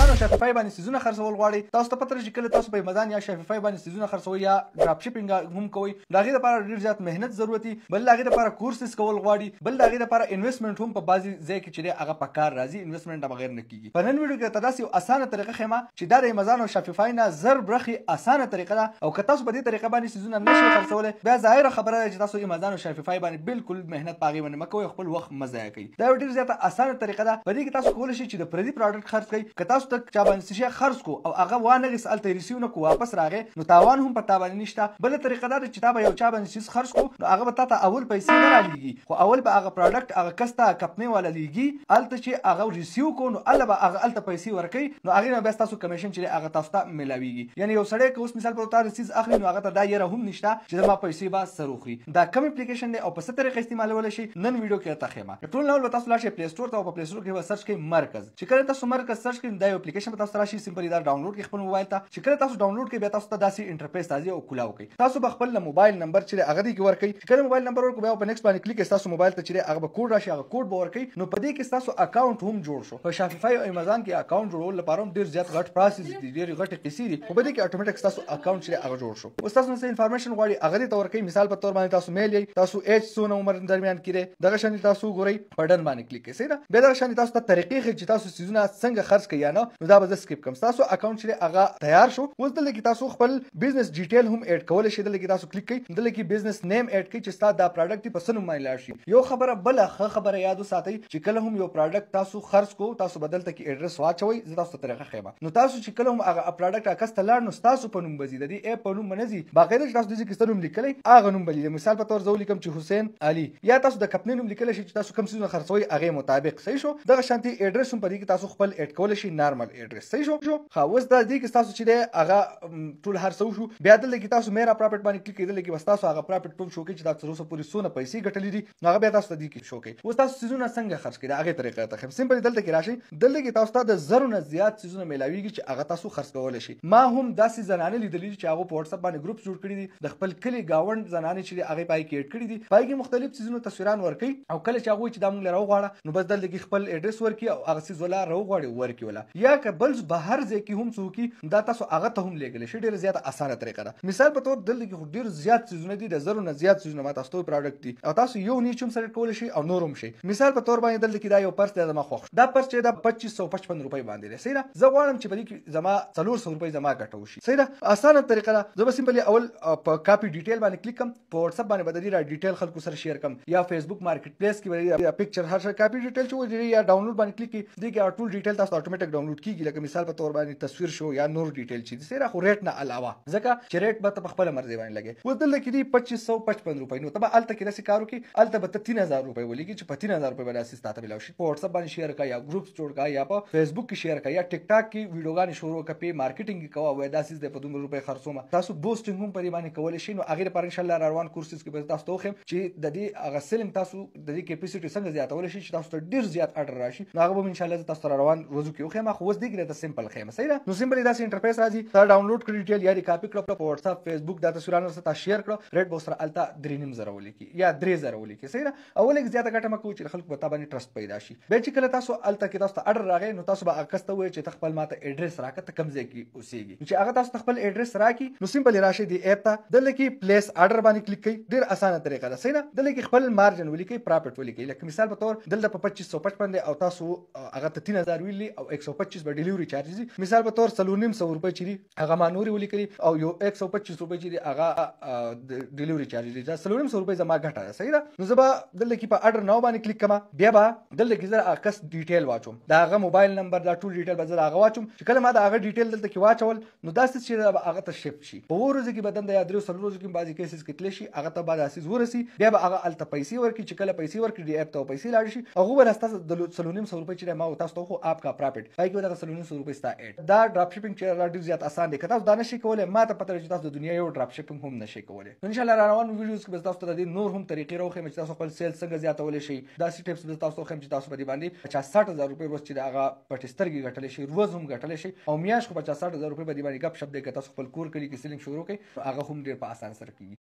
امازان او شاپیفای باندې سیزونه خرڅول غواړئ، تاسو ته پته لري چې کله تاسو په امازان یا شاپیفای باندې سیزونه خرڅوئ یا ډراپ شیپینګ هم کوئ، د هغې لپاره ډېر زیات محنت ضرورت وي، بل د هغې لپاره کورسز کول غواړي، بل د هغې لپاره انویسټمنټ هم په بعضې ځای کې چې دی هغه په کار راځي، انویسټمنټ بغیر نه کېږي. په نن ویډیو کې درته داسې یو اسانه طریقه ښیم چې دا د امازان او شاپیفای نه زر برخې اسانه طریقه ده، او که تاسو په دې طریقه باندې سیزونه نشئ خرڅولی بیا ظاهره خبره ده چې تاسو امازان او شاپیفای باندې بالکل محنت په هغې باندې مه کوئ، خپل وخت مه ضایع کوئ. دا یو ډېر زیاته اسانه طریقه ده. په دې کې تاسو کولی شئ چې د پردي پروډکټ خرڅ کړئ. که تاسو ته چا باندې څه شی خرڅ کړو او هغه وانغېست هلته یې ریسیو نه کړو واپس راغی، نو تاوان هم په تا باندې نشته. بله طریقه دا ده چې تا به یو چا باندې څیز خرڅ کړو نو هغه به تا ته اول پیسې نه رالیږي، خو اول به هغه پروډکټ هغه کس ته کمپنۍ والا لیږي، هلته چې هغه ریسیو کړو نو هله به هغه هلته پیسې ورکوي، نو هغې نه بیا ستاسو کمیشن چې دی هغه تاسو ته میلاویږي. یعنې یو سړی که اوس مثال په توګه څیز اخلي نو هغه ته دا یره هم نشته چې زما پیسې به سر وخوري. دا کوم اپلیکیشن دی او په څه طریقه استعمالولی شي نن ویډیو کې درته ښیم. ټول اول به تاسو لاړ شئ پلی سټور ته او په پلی سټور کې به سرچ کړئ مرکز. چې کله تاسو مرکز سرچ کړئ دا یو اپلیکیشن به تاسو ته راشي، سمپلی دا ډاونلوډ کړئ خپل موبایل ته. چې کله تاسو ډاونلوډ کړئ بیا تاسو ته داسې انټرفیس راځي او کولاو کوي. تاسو به خپل موبایل نمبر چې دی هغه دې کې ورکوئ. چې کله موبایل نمبر ورکړو بیا په نیکسټ باندې کلیک کړئ، ستاسو موبایل ته چې دی هغه به کوډ راشي، هغه کوډ به ورکوئ. نو په دې کې ستاسو اکاونټ هم جوړ شو. په شاپیفای او امازان کې اکاونټ جوړول لپاره هم ډېر زیات غټ پروسس دي، ډېرې غټې قصې دي، خو په دې کې اتوماتیک ستاسو اکاونټ چې دی هغه جوړ شو. اوس تاسو نه څه انفارمیشن غواړئ هغه دې ته ورکوئ. مثال په تور باندې تاسو میل یې، تاسو ایج څونه عمر درمیان کې دی، دغه شان تاسو ګورئ په ډن باندې کلیک کړئ. صحیح ده. بیا دغه شان تاسو ته طریقې ښیي چې تاسو څیزونه څنګه خرڅ کړئ یا نه، نو دا به زه سکیپ کړم. ستاسو اکاونټ چې دی هغه تیار شو. اوس دلته کې تاسو خپل بزنس ډیټیل هم ایډ کولی شئ. دلته کې تاسو کلیک کړئ، دلته کې بزنس نیم ایډ کړئ چې ستا دا پروډکټ دی په څه نوم باندې لاړ شي. یو خبره بله ښه خبره یاد وساتئ چې کله هم یو پروډکټ تاسو خرڅ کوو تاسو به دلته کې ایډرس واچوئ. زه تاسو ته طریقه ښیم. نو تاسو چې کله هم هغه پروډکټ هغه کس ته لاړ نو ستاسو په نوم به ځي، د دې ایپ په نوم به نه ځي، باقاعده چې تاسو دې کې څه نوم لیکلی هغه نوم به لیکي. مثال په تور زه ولیکم چې حسین علي، یا تاسو د کمپنۍ نوم لیکلی شي چې تاسو کوم څیزونه خرڅوئ هغې مطابق. صحیح شو. دغه شانتي ایډرس هم په دې کې تاسو خپل ایډ کولی شئ، نارمل ایډرس. صحیح شو. ښه اوس دا دې کې تاسو چې دی هغه ټول هر څه وشو. بیا دلته کې تاسو میرا پراپرټ باندې کلیک کړئ، دلته کې بس تاسو هغه پراپرټ ټول شو کړئ چې تاسو تر اوسه پورې څونه پیسې ګټلې دي نو هغه بیا تاسو ته دې کې شو کړئ. اوس تاسو څیزونه څنګه خرڅ کړئ د هغې طریقه درته ښیم. سمپلي دلته کې راشئ، دلته کې تاسو ته د زرو نه زیات څیزونه میلاویږي چې هغه تاسو خرڅ کولی شئ. ما هم داسې زنانې لیدلي دي چې هغو په وټساپ باندې ګروپس جوړ کړي دي، د خپل کلي ګاونډ زنانې چې دي هغې په هغې کې ایډ کړي دي، په هغې کې مختلف څیزونو تصویران ورکوي او کله چې هغوی چې دا موږ له راوغواړه نو بس دلته کې خپل ایډرس ورکړي او هغه څیز ولا راوغواړي ورکړي ولا، یا که بل بهر ځای کې هم څه وکړي دا تاسو هغه ته هم لیږلی شئ. ډېره زیاته اسانه طریقه ده. مثال په تور دلته کې خو ډېر زیات څیزونه دي، د زرو نه زیات څیزونه ما تاسو ته پروډکټ دي او تاسو یو نیچ هم سلیکټ کولی شئ او نور هم شئ. مثال په تور باندې دلته کې دا یو پرس دی زما خوښ، دا پرس چې دا 2555 روپۍ باندې دی. صحیح ده. زه غواړم چې په دې کې زما 400 روپۍ زما ګټه وشي. صحیح ده. اسانه طریقه ده. زه به سمپلي اول په کاپي ډیټیل باندې کلیک کړم، په وټساپ باندې به د دې را ډیټیل خلکو سره شیر کړم، یا فیسبوک مارکیټ پلیس کې به د پکچر هر شی کاپي ډیټیل چې وځي یا ډاونلوډ باندې کلیک کړئ، دې کې ټول ډیټیل تاسو اتوماتیک ډاونلوډ کیږي. لکه مثال په تور باندې تصویر شو یا نور ډیټیل چې دي. صحیح. خو ریټ نه علاوه، ځکه چې ریټ به ته په خپله مرضۍ باندې لګې. اوس دلته کې دي 2555 روپۍ، نو ته به هلته کې داسې کار وکړې، هلته به ته 3000 روپۍ ولیکې چې په 3000 روپۍ به داسې ستا ته میلاو شي. په وټساپ باندې شیر کړه یا ګروپس جوړ کړه یا په فیسبوک کې شیر کړه یا ټیک ټاک کې ویډیوګانې شروع کړه، پې مارکیټینګ یې کوه، وایي دا څیز دی په دومره روپۍ خرڅومه. تاسو بوسټینګ هم په دې باندې کولی شئ. نو هغې لپاره انشاءالله را روان کورسز کې به تاسو ته وښیم چې د دې هغه سیلینګ تاسو د دې کیپیسټي څنګه زیاتولی شئ چې تاسو ته ډېر زیات اډر راشي. نو هغه به هم انشاءالله زه تاسو ته را روان ورځو کې وښیم. خو اوس دې کې درته سمپل ښیم. صحیح ده. نو سمپلي داسې انټرفیس راځي، تا ډاونلوډ کړي ډیټیل یا دې کاپي کړه په وټساپ فیسبوک دا تصویرانو سره تا شیر کړه، ریټ به ورسره هلته 3.5 ولیکي یا 3 ولیکي. صحیح ده. اول لږ زیاته ګټه مه کوئ چې خلکو په تا باندې ټرسټ پیدا شي. بیا چې کله تاسو هلته کې تاسو ته اډر راغی نو تاسو به هغه کس ته ووایئ چې ته خپل ما ته ایډرس راکړه، ته کوم ځای کې اوسېږي. نو چې هغه تاسو ته خپل ایډرس راکړي نو سمپلي راشئ دې ایپ ته، دلته کې پلیس اډر باندې کلیک کړئ. ډېر اسانه طریقه ده. صحیح ده. دلته کې خپل مارجن ولیکئ، پراپرټ ولیکئ. لکه مثال په تور دلته په 2555 دی او تاسو هغه ته 3000 ویلي او 125 به ډیلیوري چارجز دي. مثال په تور 4.5 روپۍ چې دي هغه ما نورې ولیکلي او یو 125 روپۍ چې دي هغه ډیلیوري چارجز دي. دا 4.5 روپۍ زما ګټه ده. صحیح ده. نو زه به دلته کې په اډر ناو باندې کلیک کړم، بیا به دلته کې زه هغه کس ډیټیل واچوم، د هغه موبایل نمبر دا ټول ډیټیل به زه د هغه واچوم. چې کله ما د هغه ډیټیل دلته کې واچول نو دا څه چې به هغه ته شفټ شي. په اوو ورځو کې به دنده یا 3 ورځو کې بعضې کیسز کې تللی شي، هغه ته به دا څیز ورسي، بیا به هغه هلته پیسې ورکړي. چې کله پیسې ورکړي دې ایپ ته پیسې لاړې شي، هغو به ستاسو د 4.5 روپۍ چې ما تاسو ته وښو آپ کا پراپرټ، هغې کې به دغه 4.5 روپۍ ستا ایډ. دا ډراپ شپینګ چې ډېر زیات اسان دی. که تاسو دا نشئ کولی ما ته پته ده چې تاسو د دنیا یو ډراپ شپینګ هم نشئ کولی. نو انشاءالله را روان ویډیوز کې به تاسو ته د دې نور هم طریقې راوښیم چې تاسو خپل سیل څنګه زیاتولی شئ. داسې ټپس به تاسو ته وښیم چې تاسو په دې باندې 50-60 روپۍ ورځ چې د هغه پټې سترګې ګټلی شئ، روز هم ګټلی شئ، او میاشت خو 50-60 روپۍ په دې باندې ګپ شپ دی. که تاسو خپل کور کلي کې سیلینګ شروع کړئ نو هغه هم ډېر په اسانه سره کېږي.